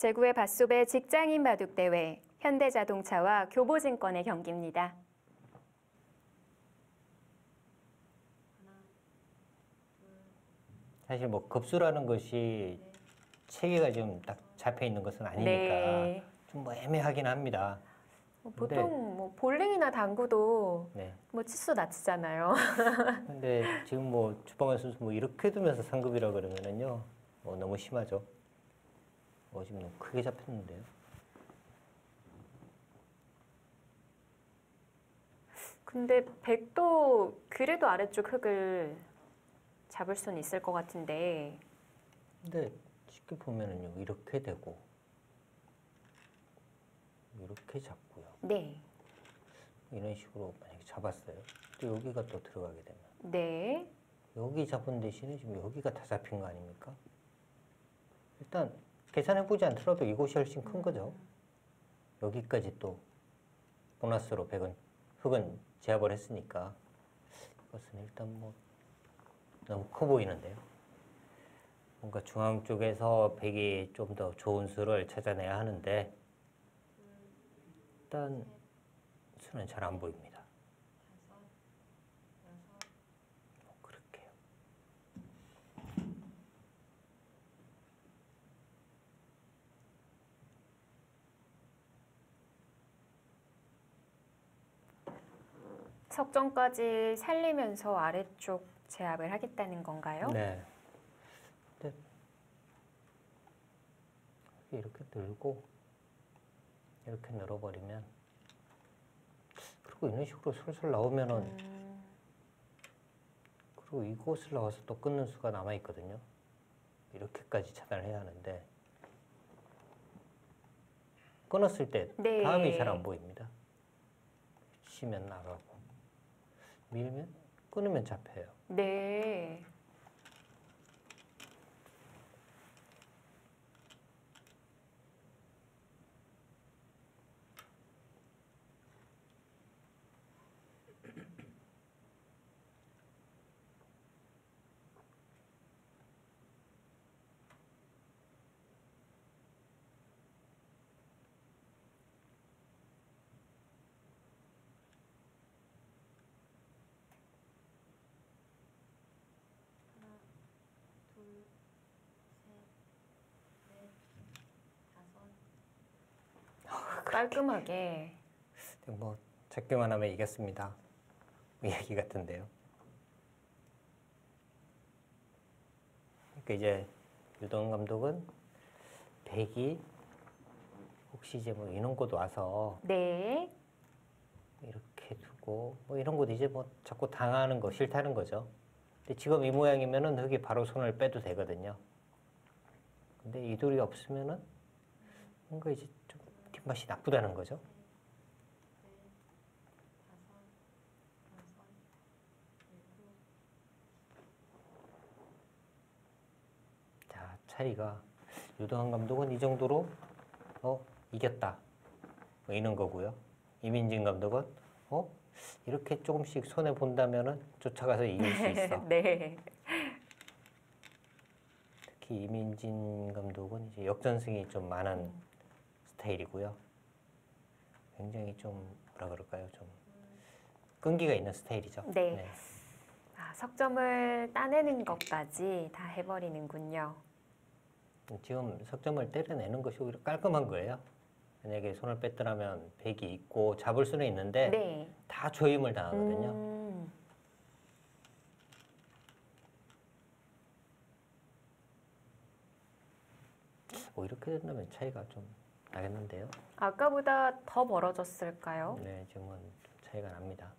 제9회 밧소배 직장인 바둑대회 현대자동차와 교보증권의 경기입니다. 사실 뭐 급수라는 것이 체계가 좀 딱 잡혀 있는 것은 아니니까 네. 좀 뭐 애매하긴 합니다. 보통 뭐 볼링이나 당구도 네. 뭐 치수 낮추잖아요. 근데 지금 뭐 주방관 선수 뭐 이렇게 두면서 상급이라 그러면은요, 뭐 너무 심하죠. 지금 너무 크게 잡혔는데요. 근데 백도 그래도 아래쪽 흙을 잡을 수는 있을 것 같은데. 근데 쉽게 보면은요, 이렇게 되고 이렇게 잡고요. 네. 이런 식으로 만약에 잡았어요. 또 여기가 또 들어가게 되면 네. 여기 잡은 대신에 지금 여기가 다 잡힌 거 아닙니까? 일단 계산해보지 않더라도 이곳이 훨씬 큰 거죠. 여기까지 또 보너스로 흙은 제압을 했으니까 이것은 일단 뭐 너무 커 보이는데요. 뭔가 중앙 쪽에서 백이 좀 더 좋은 수를 찾아내야 하는데 일단 수는 잘 안 보입니다. 뭐 그렇게요. 석점까지 살리면서 아래쪽 제압을 하겠다는 건가요? 네. 근데 이렇게 늘고 이렇게 늘어버리면, 그리고 이런 식으로 솔솔 나오면은 그리고 이곳을 나와서 또 끊는 수가 남아있거든요. 이렇게까지 차단을 해야 하는데 끊었을 때 네. 다음이 잘 안 보입니다. 치면 나가고 밀면 끊으면 잡혀요. 네. 깔끔하게. 뭐 잡기만 하면 이겼습니다. 이야기 같은데요. 그러니까 이제 유동 감독은 백이 혹시 이제 뭐 이런 곳 와서 네. 이렇게 두고 뭐 이런 곳 이제 뭐 자꾸 당하는 거 싫다는 거죠. 근데 지금 이 모양이면은 흙이 바로 손을 빼도 되거든요. 근데 이 돌이 없으면은 뭔가 이제 좀 뒷맛이 나쁘다는 거죠. 자, 차이가 유도한 감독은 이 정도로 이겼다 뭐 이런 거고요. 이민진 감독은 이렇게 조금씩 손해 본다면은 쫓아가서 이길 수 있어. 네. 특히 이민진 감독은 이제 역전승이 좀 많은 스타일이고요. 굉장히 좀 뭐라 그럴까요? 좀 끈기가 있는 스타일이죠. 네. 네. 석점을 따내는 것까지 다 해버리는군요. 지금 석점을 때려내는 것이 오히려 깔끔한 거예요. 만약에 손을 뺐더라면 백이 있고 잡을 수는 있는데 네. 다 조임을 당하거든요. 이렇게 된다면 차이가 좀 나겠는데요. 아까보다 더 벌어졌을까요? 네, 지금은 좀 차이가 납니다.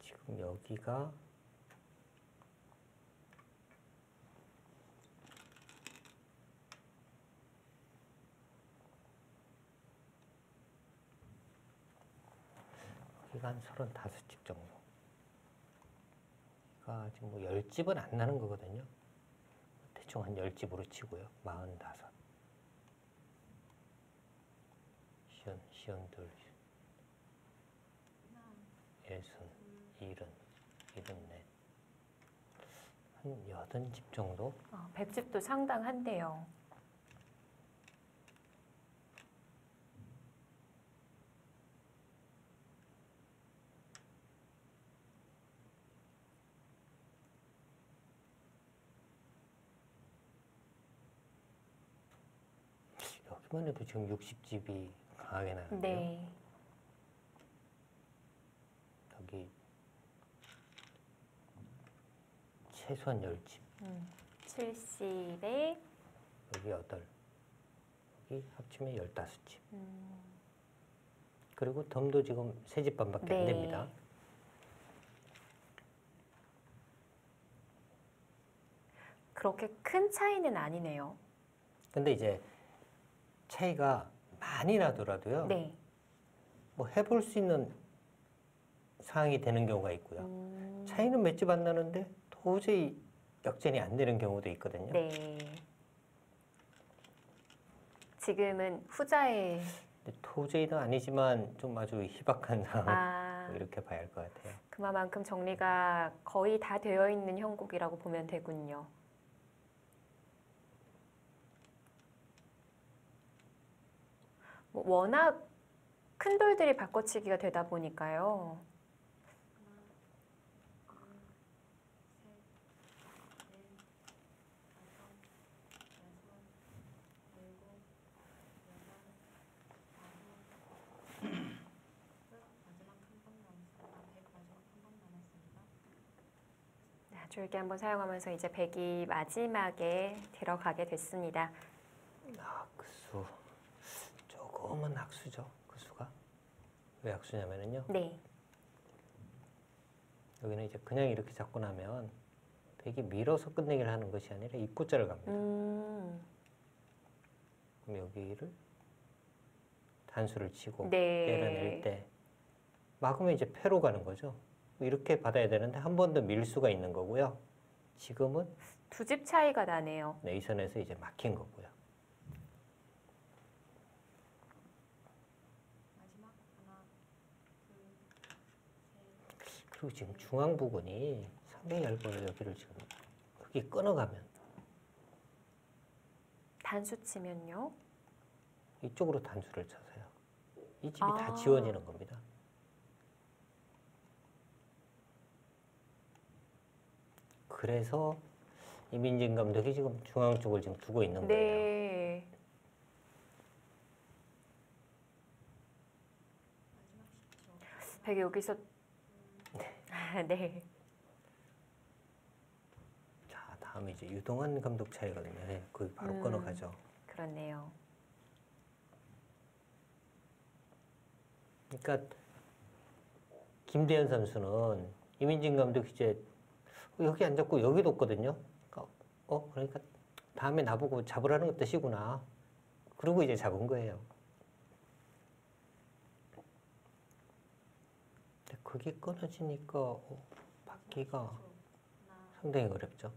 지금 여기가 여기가 한 35집 정도. 여기가 지금 뭐 10집은 안 나는 거거든요. 대충 한 10집으로 치고요. 45. 시온둘, 예순, 일흔, 일흔넷. 한 80집 정도? 100집도 상당한데요. 여기만 해도 지금 60집이 강하게 나는데요. 네. 여기 최소한 10집. 70에 여기 8. 여기 합치면 15집. 그리고 덤도 지금 3집 반밖에 안 됩니다. 그렇게 큰 차이는 아니네요. 근데 이제 차이가 많이 나더라도요. 네. 뭐 해볼 수 있는 상황이 되는 경우가 있고요. 차이는 몇 집 안 나는데 도저히 역전이 안 되는 경우도 있거든요. 네. 지금은 후자의 근데 도저히는 아니지만 좀 아주 희박한 상황 뭐 이렇게 봐야 할 것 같아요. 그만큼 정리가 거의 다 되어 있는 형국이라고 보면 되군요. 뭐 워낙 큰 돌들이 바꿔치기가 되다 보니까요. 줄기 한번 사용하면서 이제 100이 마지막에 들어가게 됐습니다. 악수. 조금은 악수죠. 그 수가. 왜 악수냐면요. 네. 여기는 이제 그냥 이렇게 잡고 나면 100이 밀어서 끝내기를 하는 것이 아니라 입구자를 갑니다. 그럼 여기를 단수를 치고 네. 내려낼 때 막으면 이제 패로 가는 거죠. 이렇게 받아야 되는데 한 번 더 밀 수가 있는 거고요. 지금은 2집 차이가 나네요. 이 선에서 이제 막힌 거고요. 그리고 지금 중앙 부분이 상당히 얇아요. 여기를 지금 여기 끊어가면 단수 치면요. 이쪽으로 단수를 쳐서요. 이 집이 다 지워지는 겁니다. 그래서 이민진 감독이 지금 중앙 쪽을 지금 두고 있는 거예요. 네. 백이 여기서 네. 자, 다음에 이제 유동환 감독 차이거든요. 네, 거기 바로 끊어가죠. 그렇네요. 그러니까 김대현 선수는 이민진 감독이 이제 여기 안 잡고 여기 뒀거든요. 그러니까 다음에 나보고 잡으라는 뜻이구나. 그러고 이제 잡은 거예요. 근데 그게 끊어지니까 받기가 상당히 어렵죠.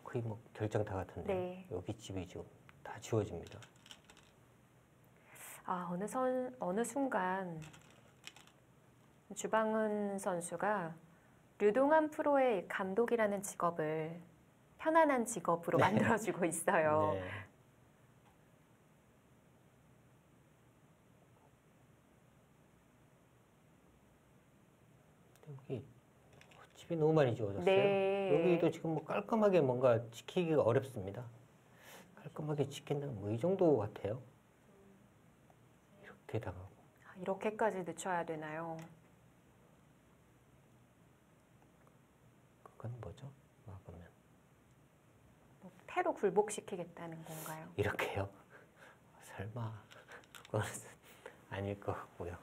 거의 뭐 결정 다 같은데 네. 여기 집이 지금 다 지워집니다. 어느 순간 주방은 선수가 류동환 프로의 감독이라는 직업을 편안한 직업으로 만들어주고 있어요. 네. 여기 집이 너무 많이 지워졌어요. 네. 여기도 지금 뭐 깔끔하게 뭔가 지키기가 어렵습니다. 깔끔하게 지킨다는 뭐 이 정도 같아요. 이렇게 당하고. 이렇게까지 늦춰야 되나요? 그건 뭐죠? 막으면 패로 굴복시키겠다는 건가요? 이렇게요? 설마 그건 아닐 것 같고요.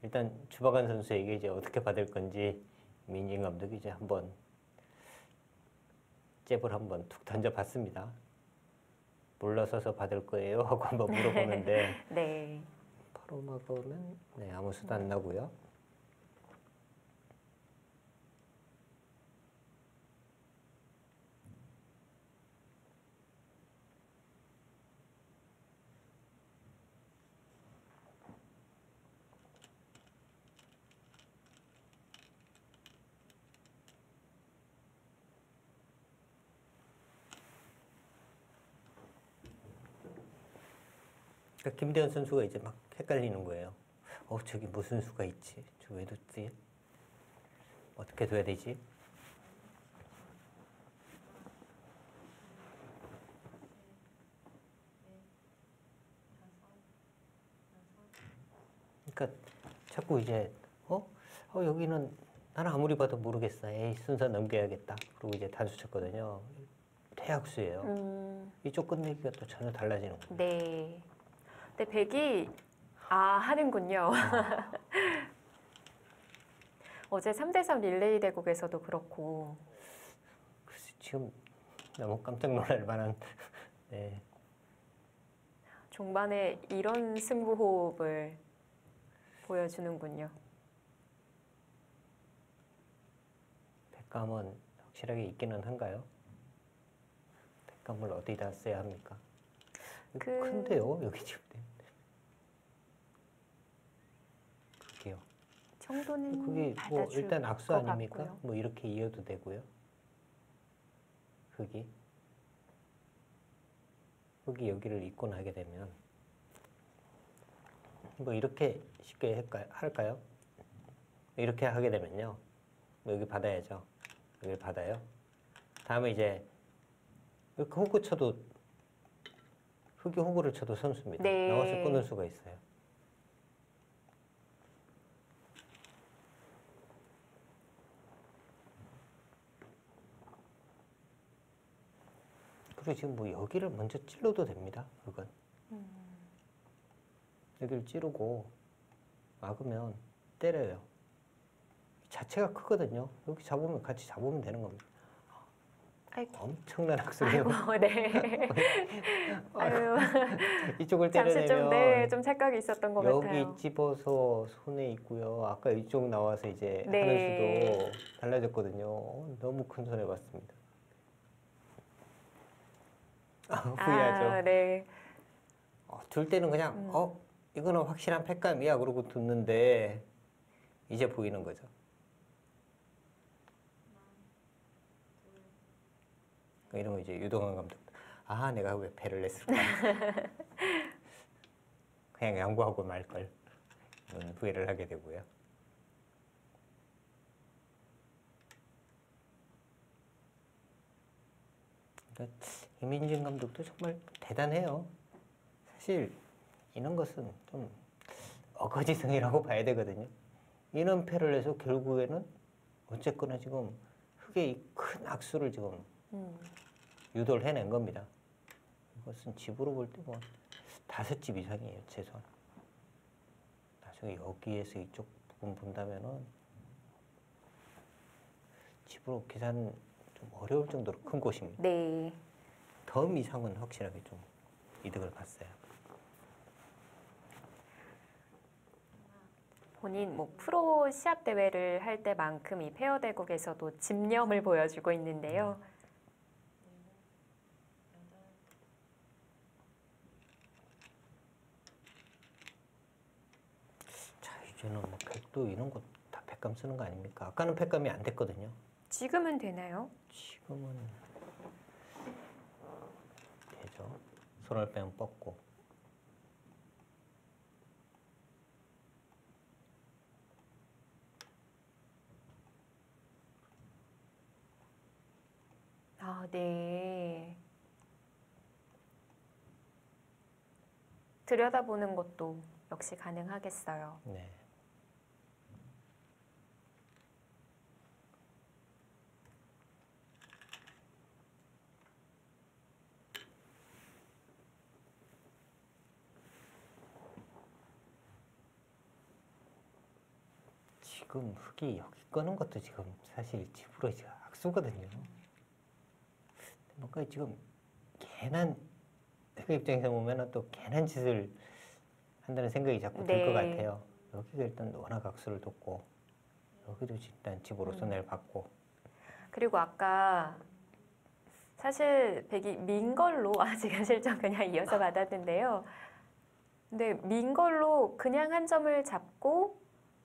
일단 주박한 선수에게 이제 어떻게 받을 건지 민진 감독이 이제 한번 잽을 한번 툭 던져봤습니다. 물러서서 받을 거예요 하고 한번 물어보는데 네. 바로 막으면 네, 아무 수도 안 나고요. 그러니까 김대현 선수가 이제 막 헷갈리는 거예요. 저기 무슨 수가 있지? 저 왜 뒀지? 어떻게 둬야 되지? 그러니까 자꾸 이제 여기는 나는 아무리 봐도 모르겠어. 에이 순서 넘겨야겠다. 그리고 이제 단수 쳤거든요. 대학수예요. 이쪽 끝내기가 또 전혀 달라지는 거예요. 네. 근데 백이 하는군요. 어제 3대3 릴레이 대국에서도 그렇고 글쎄, 지금 너무 깜짝 놀랄 만한 네. 종반에 이런 승부호흡을 보여주는군요. 백감은 확실하게 있기는 한가요? 백감을 어디다 써야 합니까? 큰데요, 여기 지금. 그게요. 정도는 그게 뭐 받아줄 일단 악수 것 아닙니까? 같고요. 뭐 이렇게 이어도 되고요. 흙이 여기를 입고 나게 되면 뭐 이렇게 쉽게 할까요? 이렇게 하게 되면요. 뭐 여기 받아야죠. 여기를 받아요. 다음에 이제 이렇게 호구 쳐도 흙이 호구를 쳐도 선수입니다. 네. 나와서 끊을 수가 있어요. 그리고 지금 뭐 여기를 먼저 찔러도 됩니다. 그건 여기를 찌르고 막으면 때려요. 자체가 크거든요. 여기 잡으면 같이 잡으면 되는 겁니다. 아이고. 엄청난 악수예요. 아이고, 네. 아유, 이쪽을 잠시 때려내면 좀 착각이 있었던 것 여기 같아요. 집어서 손에 있고요. 아까 이쪽 나와서 이제 네. 하는 수도 달라졌거든요. 너무 큰 손해 봤습니다. 후회하죠. 네. 둘 때는 그냥 이거는 확실한 팩감이야 그러고 듣는데 이제 보이는 거죠. 이런 거 이제 유동환 감독 내가 왜 패를 냈을까 그냥 양보하고 말걸 이런 후회를 하게 되고요. 그러니까 이민진 감독도 정말 대단해요. 사실 이런 것은 좀 어거지성이라고 봐야 되거든요. 이런 패를 내서 결국에는 어쨌거나 지금 흙의 이 큰 악수를 지금 유도를 해낸 겁니다. 이것은 집으로 볼 때 뭐 5집 이상이에요, 최소한. 나중에 여기에서 이쪽 부분 본다면은 집으로 계산 좀 어려울 정도로 큰 곳입니다. 네. 덤 이상은 확실하게 좀 이득을 봤어요. 본인 뭐 프로 시합 대회를 할 때만큼 이 페어 대국에서도 집념을 보여주고 있는데요. 자, 이제는 뭐 백도 이런 거 다 백감 쓰는 거 아닙니까? 아까는 백감이 안 됐거든요. 지금은 되나요? 지금은 되죠. 손을 빼면 뻗고. 네. 들여다보는 것도 역시 가능하겠어요. 네. 지금 흙이 여기 끄는 것도 지금 사실 집으로 지금 악수거든요. 뭔가 지금 괜한 흙 입장에서 보면은 또 괜한 짓을 한다는 생각이 자꾸 들 것 네. 같아요. 여기가 일단 워낙 악수를 뒀고 여기도 일단 집으로 손해를 받고 그리고 아까 사실 백이 민 걸로 제가 실전 그냥 이어서 받았는데요. 근데 민 걸로 그냥 한 점을 잡고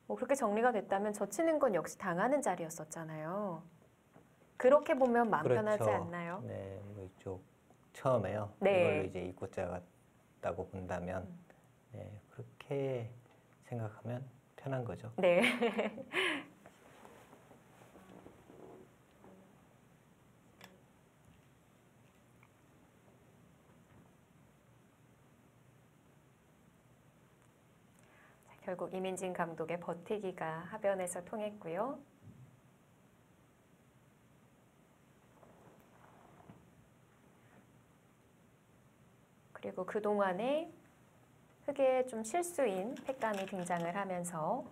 뭐 그렇게 정리가 됐다면 젖히는 건 역시 당하는 자리였었잖아요. 그렇게 보면 마음 편하지 않나요? 네, 뭐 이쪽 처음에요. 네. 이걸로 이제 입고자 같다고 본다면 네, 그렇게 생각하면 편한 거죠. 네. 자, 결국 이민진 감독의 버티기가 하변에서 통했고요. 그리고 그동안에 흙에 좀 실수인 팩감이 등장을 하면서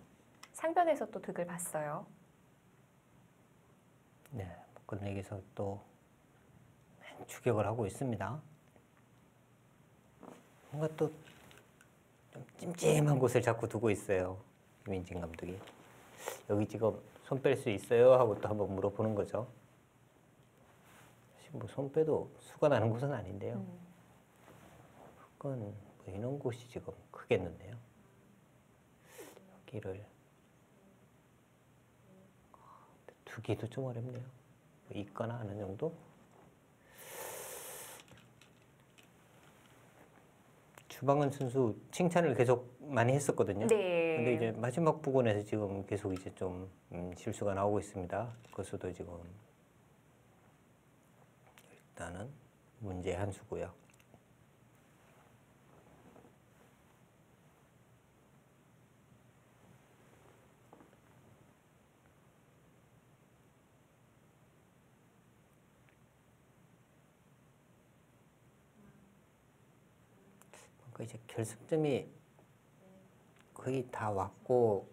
상변에서 또 득을 봤어요. 네, 끝내기에서 또 추격을 하고 있습니다. 뭔가 또 좀 찜찜한 곳을 자꾸 두고 있어요. 이민진 감독이. 여기 지금 손 뺄 수 있어요? 하고 또 한번 물어보는 거죠. 사실 뭐 손 빼도 수가 나는 곳은 아닌데요. 그건 뭐 이런 곳이 지금 크겠는데요. 여기를 두기도 좀 어렵네요. 뭐 있거나 하는 정도? 주방은 선수 칭찬을 계속 많이 했었거든요. 네. 근데 이제 마지막 부분에서 지금 계속 이제 좀 실수가 나오고 있습니다. 그것도 지금 일단은 문제 한 수고요. 그 이제 결승점이 거의 다 왔고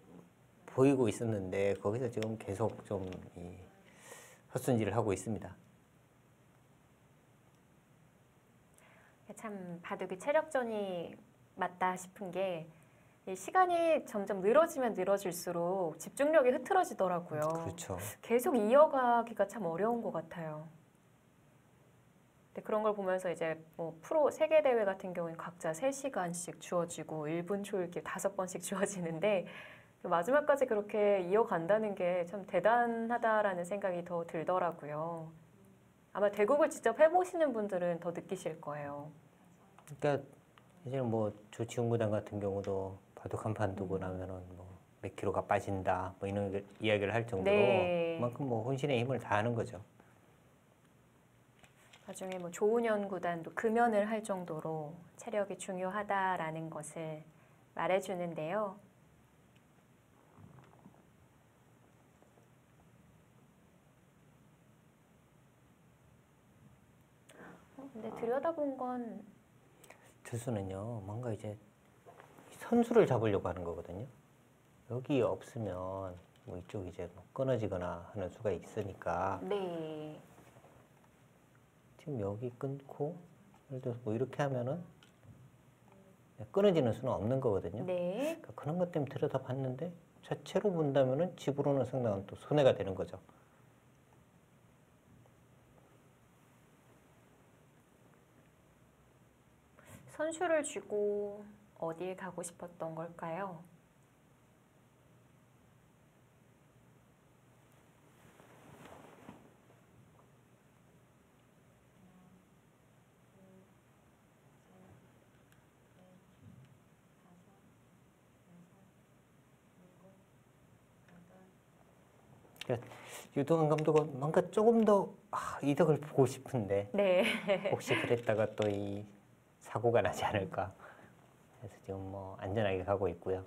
보이고 있었는데 거기서 지금 계속 좀 헛손질을 하고 있습니다. 참 바둑이 체력전이 맞다 싶은 게 이 시간이 점점 늘어지면 늘어질수록 집중력이 흐트러지더라고요. 그렇죠. 계속 이어가기가 참 어려운 것 같아요. 근데 그런 걸 보면서 이제 뭐 프로 세계 대회 같은 경우는 각자 3시간씩 주어지고 1분 초읽기 5번씩 주어지는데 마지막까지 그렇게 이어간다는 게 참 대단하다라는 생각이 더 들더라고요. 아마 대국을 직접 해보시는 분들은 더 느끼실 거예요. 그러니까 이제 뭐 조치훈구단 같은 경우도 바둑 한 판 두고 나면은 뭐 몇 킬로가 빠진다 뭐 이런 이야기를 할 정도로 네. 그만큼 뭐 혼신의 힘을 다하는 거죠. 나중에 뭐 조은현 구단도 금연을 할 정도로 체력이 중요하다라는 것을 말해주는데요. 근데 들여다본 건 투수는요 뭔가 이제 선수를 잡으려고 하는 거거든요. 여기 없으면 뭐 이쪽 이제 뭐 끊어지거나 하는 수가 있으니까 네. 지금 여기 끊고 예를 들어서 뭐 이렇게 하면은 끊어지는 수는 없는 거거든요. 네. 그러니까 그런 것 때문에 들여다봤는데 자체로 본다면은 집으로는 상당한 또 손해가 되는 거죠. 선수를 쥐고 어딜 가고 싶었던 걸까요? 그러니까 유동환 감독은 뭔가 조금 더 이득을 보고 싶은데 네. 혹시 그랬다가 또 이 사고가 나지 않을까. 그래서 지금 뭐 안전하게 가고 있고요.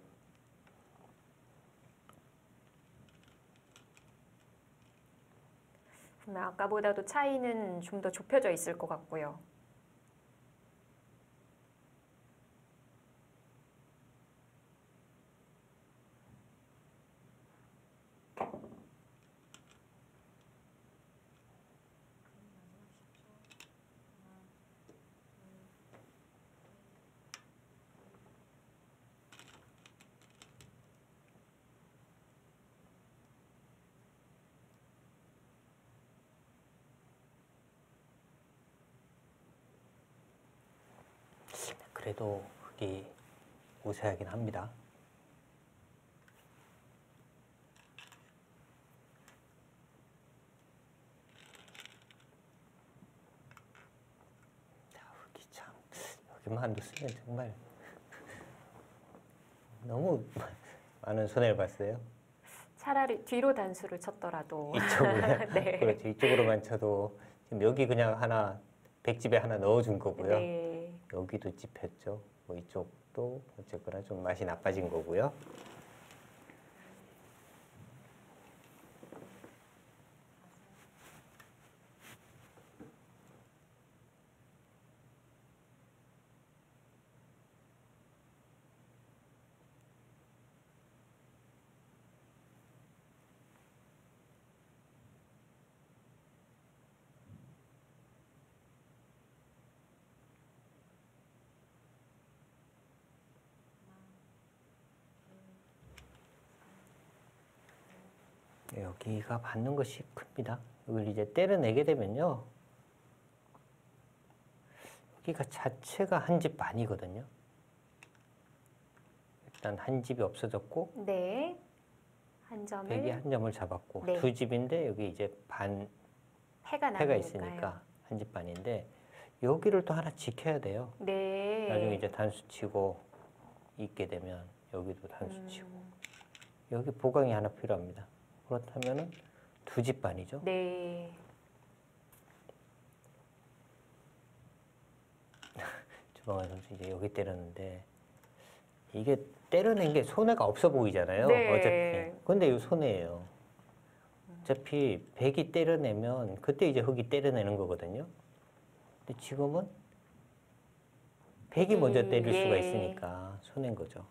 그러면 아까보다도 차이는 좀 더 좁혀져 있을 것 같고요. 그래도 흙이 우세하긴 합니다. 자, 흙이 참 여기만 넣으면 정말 너무 많은 손해를 봤어요. 차라리 뒤로 단수를 쳤더라도 이쪽으로요? 네. 그렇죠. 이쪽으로만 쳐도 지금 여기 그냥 하나 백집에 하나 넣어준 거고요. 네. 여기도 찝혔죠. 뭐 이쪽도 어쨌거나 좀 맛이 나빠진 거고요. 여기가 받는 것이 큽니다. 이걸 이제 때려내게 되면요. 여기가 자체가 한 집 반이거든요. 일단 한 집이 없어졌고 네. 한 점을 백이 한 점을 잡았고 네. 두 집인데 여기 이제 반 패가 패가 나니까요. 있으니까 한 집 반인데 여기를 또 하나 지켜야 돼요. 네. 나중에 이제 단수 치고 있게 되면 여기도 단수 치고 여기 보강이 하나 필요합니다. 그렇다면은 두 집 반이죠. 네. 주방환 선수 이제 여기 때렸는데 이게 때려낸 게 손해가 없어 보이잖아요. 네. 어차피. 근데 이 손해예요. 어차피 백이 때려내면 그때 이제 흙이 때려내는 거거든요. 근데 지금은 백이 먼저 때릴 수가 예. 있으니까 손해인 거죠.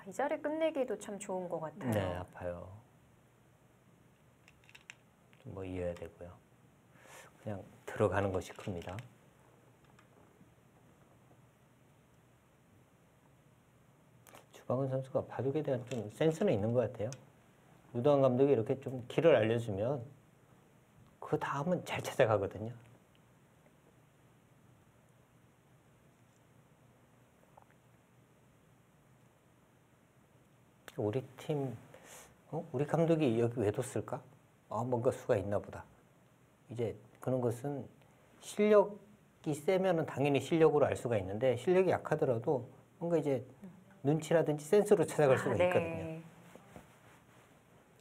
이 자리 끝내기도 참 좋은 것 같아요. 네, 아파요. 좀 뭐 이어야 되고요. 그냥 들어가는 것이 큽니다. 주방은 선수가 바둑에 대한 좀 센스는 있는 것 같아요. 유도환 감독이 이렇게 좀 길을 알려주면 그 다음은 잘 찾아가거든요. 우리 팀, 우리 감독이 여기 왜 뒀을까? 뭔가 수가 있나 보다. 이제 그런 것은 실력이 세면은 당연히 실력으로 알 수가 있는데 실력이 약하더라도 뭔가 이제 눈치라든지 센스로 찾아갈 수가 네. 있거든요.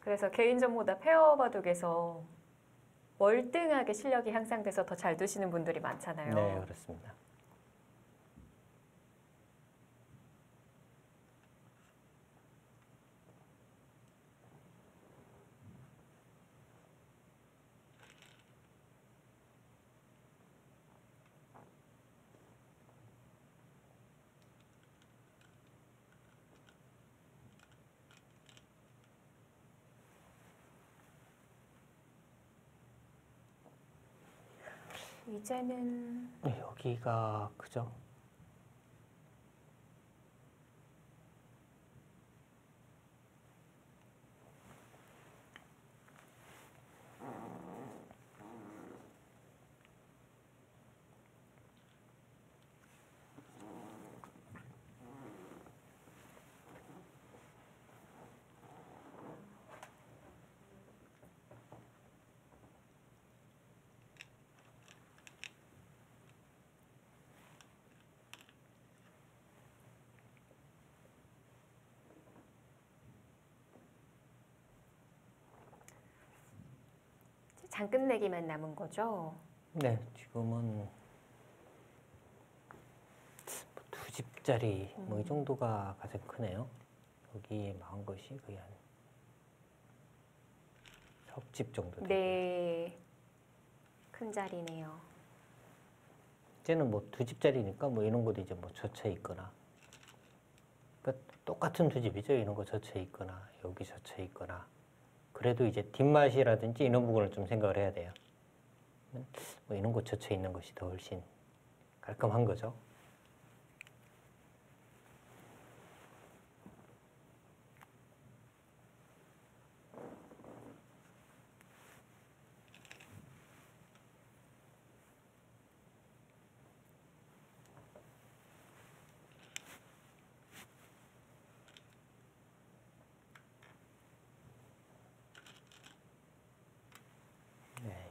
그래서 개인전보다 페어 바둑에서 월등하게 실력이 향상돼서 더 잘 두시는 분들이 많잖아요. 네, 그렇습니다. 이제는 네, 여기가 그죠? 장 끝내기만 남은 거죠. 네, 지금은 두 집짜리 뭐 이 정도가 가장 크네요. 여기 망한 것이 거의 한 석집 정도 되고요. 네. 큰 자리네요. 이제는 뭐 두 집짜리니까 뭐 이런 것도 이제 뭐 젖혀 있거나 그러니까 똑같은 두 집이죠. 이런 거 젖혀 있거나 여기 젖혀 있거나 그래도 이제 뒷맛이라든지 이런 부분을 좀 생각을 해야 돼요. 뭐 이런 거 젖혀 있는 것이 더 훨씬 깔끔한 거죠.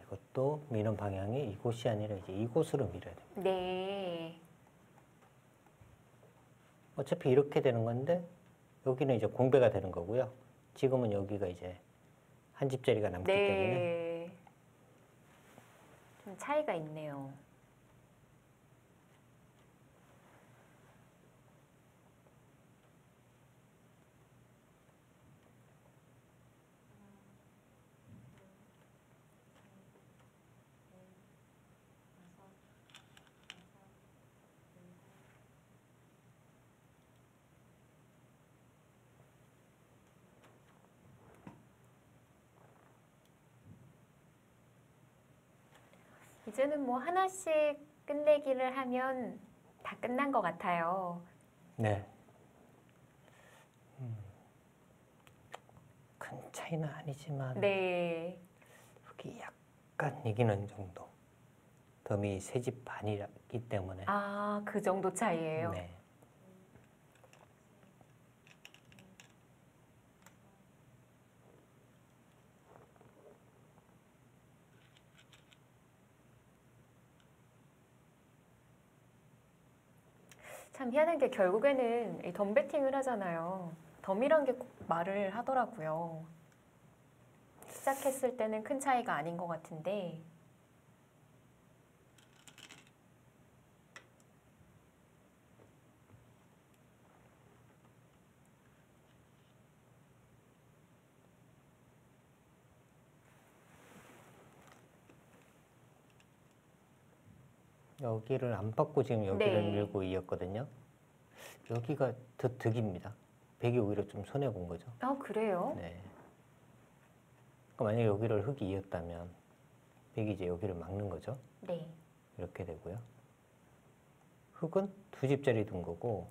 이것도 미는 방향이 이곳이 아니라 이제 이곳으로 밀어야 됩니다. 네. 어차피 이렇게 되는 건데 여기는 이제 공배가 되는 거고요. 지금은 여기가 이제 한 집자리가 남기 때문에 네. 좀 차이가 있네요. 이제는 뭐 하나씩 끝내기를 하면 다 끝난 것 같아요. 네. 큰 차이는 아니지만 네. 흙이 약간 이기는 정도. 덤이 3집 반이기 때문에 아, 그 정도 차이예요. 네. 참 희한한 게 결국에는 이 덤 배팅을 하잖아요. 덤이란 게 꼭 말을 하더라고요. 시작했을 때는 큰 차이가 아닌 것 같은데 여기를 안 받고 지금 여기를 네. 밀고 이었거든요. 여기가 더 득입니다. 백이 오히려 좀 손해 본 거죠. 아, 그래요? 네. 그러니까 만약에 여기를 흙이 이었다면 백이 이제 여기를 막는 거죠. 네. 이렇게 되고요. 흙은 2집짜리 둔 거고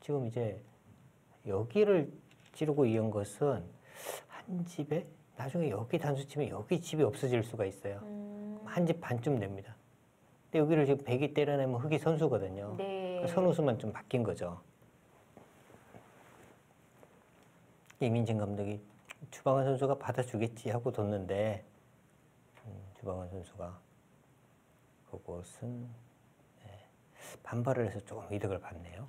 지금 이제 여기를 찌르고 이은 것은 한 집에 나중에 여기 단수 치면 여기 집이 없어질 수가 있어요. 한 집 반쯤 됩니다. 근데 여기를 지금 백이 때려내면 흙이 선수거든요. 네. 그러니까 선우수만 좀 바뀐 거죠. 이민진 감독이 주방원 선수가 받아주겠지 하고 뒀는데 주방원 선수가 그것은 반발을 해서 조금 이득을 봤네요.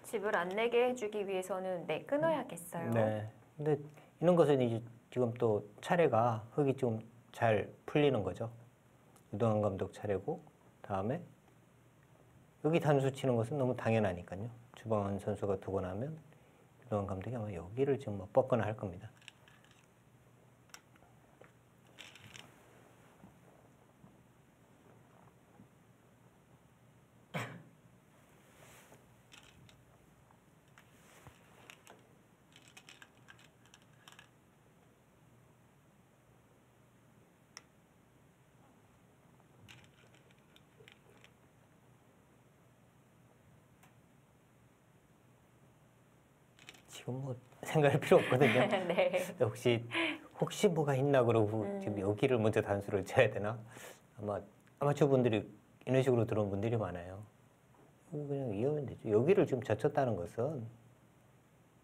집을 안 내게 해주기 위해서는 네, 끊어야겠어요. 네. 근데 이런 것은 이제 지금 또 차례가 흙이 좀 잘 풀리는 거죠. 유동환 감독 차례고 다음에 여기 단수 치는 것은 너무 당연하니까요. 주방원 선수가 두고 나면 유동환 감독이 아마 여기를 지금 뭐 뻗거나 할 겁니다. 지금 뭐 생각할 필요 없거든요. 네. 혹시 뭐가 있나 그러고 지금 여기를 먼저 단수를 쳐야 되나? 아마 아마추어 분들이 이런 식으로 들어온 분들이 많아요. 그냥 이어면 되죠. 여기를 지금 젖혔다는 것은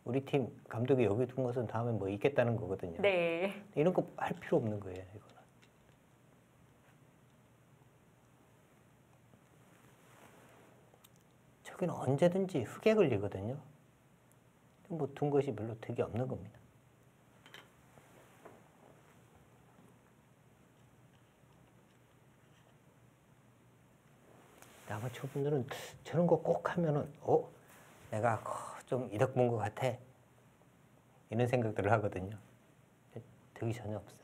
우리 팀 감독이 여기 둔 것은 다음에 뭐 있겠다는 거거든요. 네. 이런 거 할 필요 없는 거예요. 이거는. 저기는 언제든지 흙에 걸리거든요. 뭐 둔 것이 별로 득이 없는 겁니다. 아마추어 분들은 저런 거 꼭 하면은 내가 좀 이득 본 것 같아 이런 생각들을 하거든요. 득이 전혀 없어요.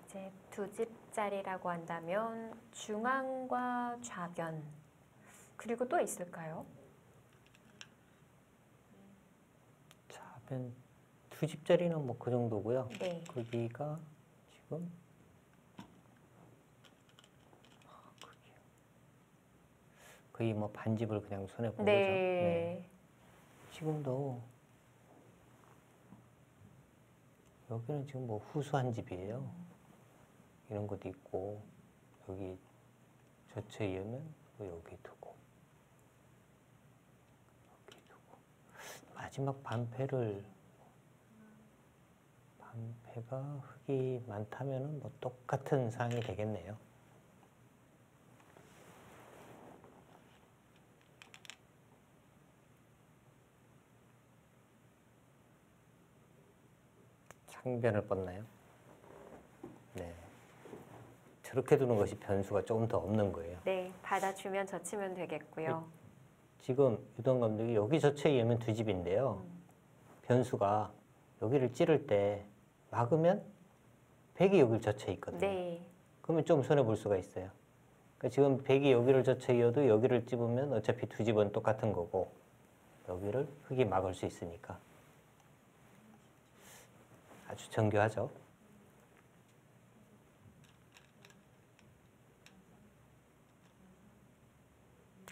이제 두 집짜리라고 한다면 중앙과 좌변 그리고 또 있을까요? 좌변 두 집짜리는 뭐 그 정도고요. 네. 거기가 지금 거의 뭐 반집을 그냥 손에 본 거죠. 네. 지금도 여기는 지금 뭐 후수한 집이에요. 이런 것도 있고 여기 저체 이으면 여기 두고 여기 두고 마지막 반패가 흙이 많다면은 뭐 똑같은 상황이 되겠네요. 상변을 뻗나요? 네. 저렇게 두는 것이 변수가 조금 더 없는 거예요. 네, 받아주면 젖히면 되겠고요. 지금 유동 감독이 여기 저체 이으면 두 집인데요. 변수가 여기를 찌를 때 막으면 백이 여기를 젖혀 있거든요. 네. 그러면 좀 손해 볼 수가 있어요. 그러니까 지금 백이 여기를 젖혀 이어도 여기를 찝으면 어차피 두 집은 똑같은 거고 여기를 흙이 막을 수 있으니까 아주 정교하죠.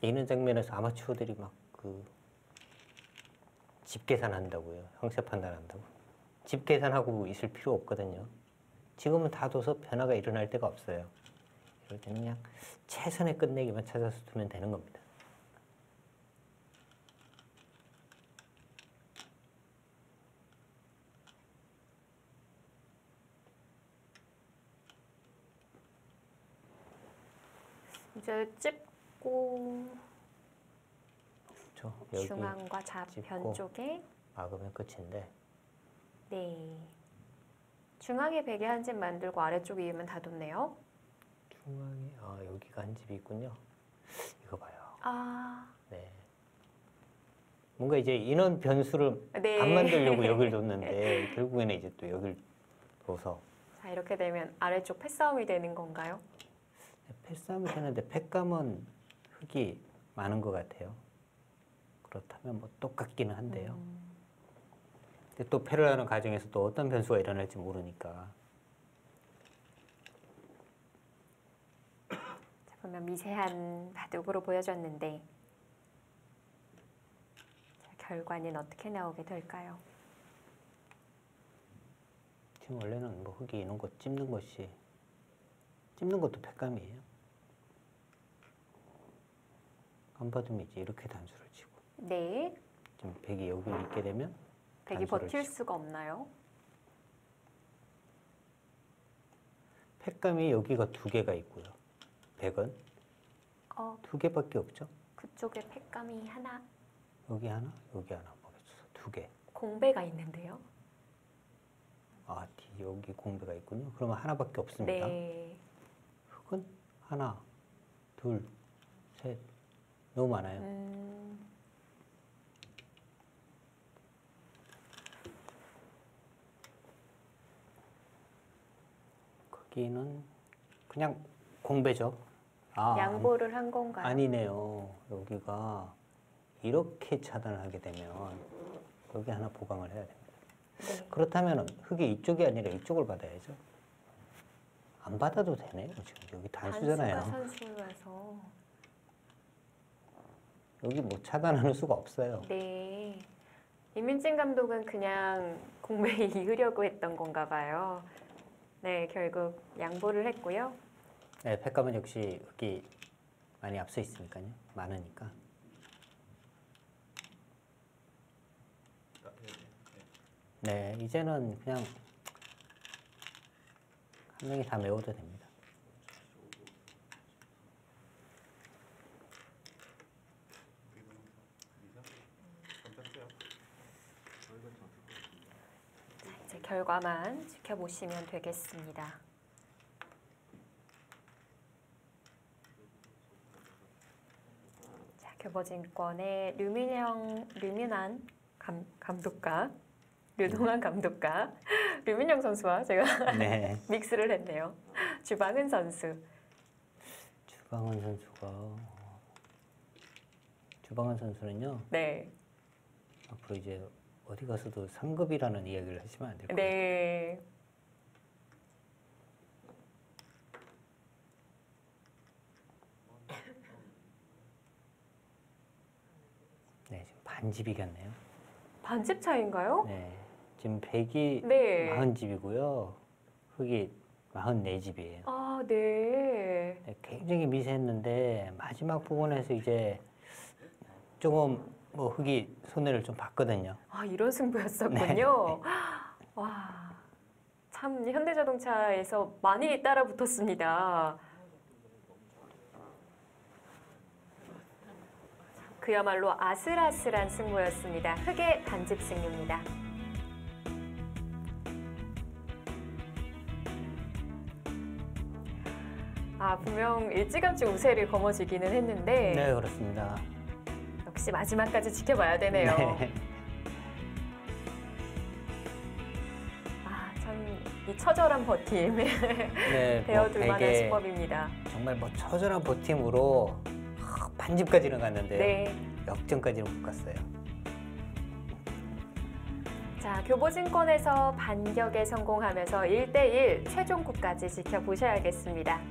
이런 장면에서 아마추어들이 막 집 계산한다고요. 형세 판단한다고. 집 계산하고 있을 필요 없거든요. 지금은 다 둬서 변화가 일어날 데가 없어요. 이럴 때는 그냥 최선의 끝내기만 찾아서 두면 되는 겁니다. 이제 찝고 그렇죠. 여기 중앙과 좌변 찝고 쪽에 막으면 끝인데 네. 중앙에 베개 한 집 만들고 아래쪽 이으면 다 뒀네요. 중앙에 여기가 한 집이 있군요. 이거 봐요. 아, 네. 뭔가 이제 인원 변수를 네. 안 만들려고 여길 뒀는데 결국에는 이제 또 여길 둬서 자 이렇게 되면 아래쪽 패싸움이 되는 건가요? 패싸움이 되는데 패감은 흙이 많은 것 같아요. 그렇다면 뭐 똑같기는 한데요. 근데 또 패를 하는 과정에서 또 어떤 변수가 일어날지 모르니까. 자, 보면 미세한 바둑으로 보여줬는데 자, 결과는 어떻게 나오게 될까요? 지금 원래는 뭐 흙이 이런 거 찝는 것도 패감이에요. 안 받으면 이제 이렇게 단수를 치고. 네. 지금 백이 여기 있게 되면 백이 단수를 버틸 치고. 수가 없나요? 패감이 여기가 두 개가 있고요. 백은 두 개밖에 없죠. 그쪽에 패감이 하나 여기 하나, 여기 하나 보겠어. 두 개. 공배가 있는데요. 여기 공배가 있군요. 그러면 하나밖에 없습니다. 네. 흙은 하나, 둘, 셋. 너무 많아요. 거기는 그냥 공배죠. 양보를 한 건가요? 아니네요. 여기가 이렇게 차단을 하게 되면 여기 하나 보강을 해야 됩니다. 네. 그렇다면 흙이 이쪽이 아니라 이쪽을 받아야죠. 안 받아도 되네요. 지금 여기 단수잖아요. 단수가 선수라서. 여기 뭐 차단하는 수가 없어요. 네. 이민진 감독은 그냥 공배에 이으려고 했던 건가 봐요. 네, 결국 양보를 했고요. 네, 패감은 역시 흙이 많이 앞서 있으니까요. 많으니까. 네, 이제는 그냥 한 명이 다 메워도 됩니다. 자, 이제 결과만 지켜보시면 되겠습니다. 자, 교보증권의 류민한 감독과 류동환 감독과 류민영 선수와 제가 네. 믹스를 했네요. 주방은 선수. 주방은 선수는요. 네. 앞으로 이제 어디 가서도 3급이라는 이야기를 하시면 안 될 거예요. 네. 네, 지금 반집 이겼네요. 반집 차이인가요? 네, 지금 백이 네. 40집이고요. 흑이 44집이에요. 아, 네. 네, 굉장히 미세했는데 마지막 부분에서 이제 조금 뭐 흑이 손해를 좀 봤거든요. 아, 이런 승부였었군요. 와, 참 현대자동차에서 많이 따라 붙었습니다. 그야말로 아슬아슬한 승부였습니다. 흑의 단집 승리입니다. 아, 분명 일찌감치 우세를 거머쥐기는 했는데 네, 그렇습니다. 역시 마지막까지 지켜봐야 되네요. 네. 아, 참 이 처절한 버팀 네, 배워둘 만한 되게 수법입니다. 정말 뭐 처절한 버팀으로 반집까지는 갔는데 네. 역전까지는 못 갔어요. 자, 교보증권에서 반격에 성공하면서 1대1 최종국까지 지켜보셔야겠습니다.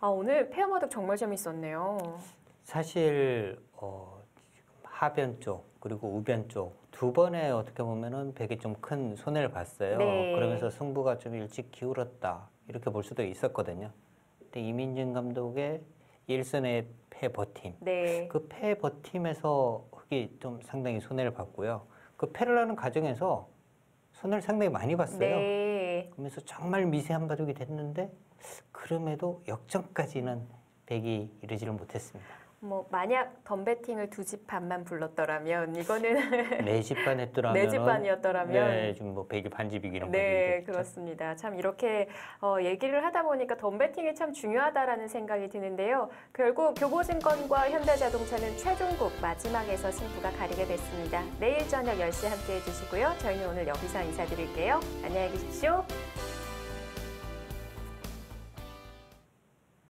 아, 오늘 페어마득 정말 재밌었네요. 사실 지금 하변 쪽 그리고 우변 쪽 두 번에 어떻게 보면은 백이 좀 큰 손해를 봤어요. 네. 그러면서 승부가 좀 일찍 기울었다 이렇게 볼 수도 있었거든요. 근데 이민진 감독의 1선의 패 버팀, 네. 그 패 버팀에서 흑이 좀 상당히 손해를 봤고요. 그 패를 하는 과정에서 손해를 상당히 많이 봤어요. 네. 그러면서 정말 미세한 바둑이 됐는데 그럼에도 역전까지는 백이 이르지를 못했습니다. 뭐 만약 덤배팅을 2집 반만 불렀더라면 이거는 4집 반 했더라면 4집 반이었더라면 네, 지금 뭐 백이 반집 이기는 네, 거죠. 그렇습니다. 참 이렇게 얘기를 하다 보니까 덤배팅이 참 중요하다라는 생각이 드는데요. 결국 교보증권과 현대자동차는 최종국 마지막에서 승부가 가리게 됐습니다. 내일 저녁 10시 함께해 주시고요. 저희는 오늘 여기서 인사드릴게요. 안녕히 계십시오.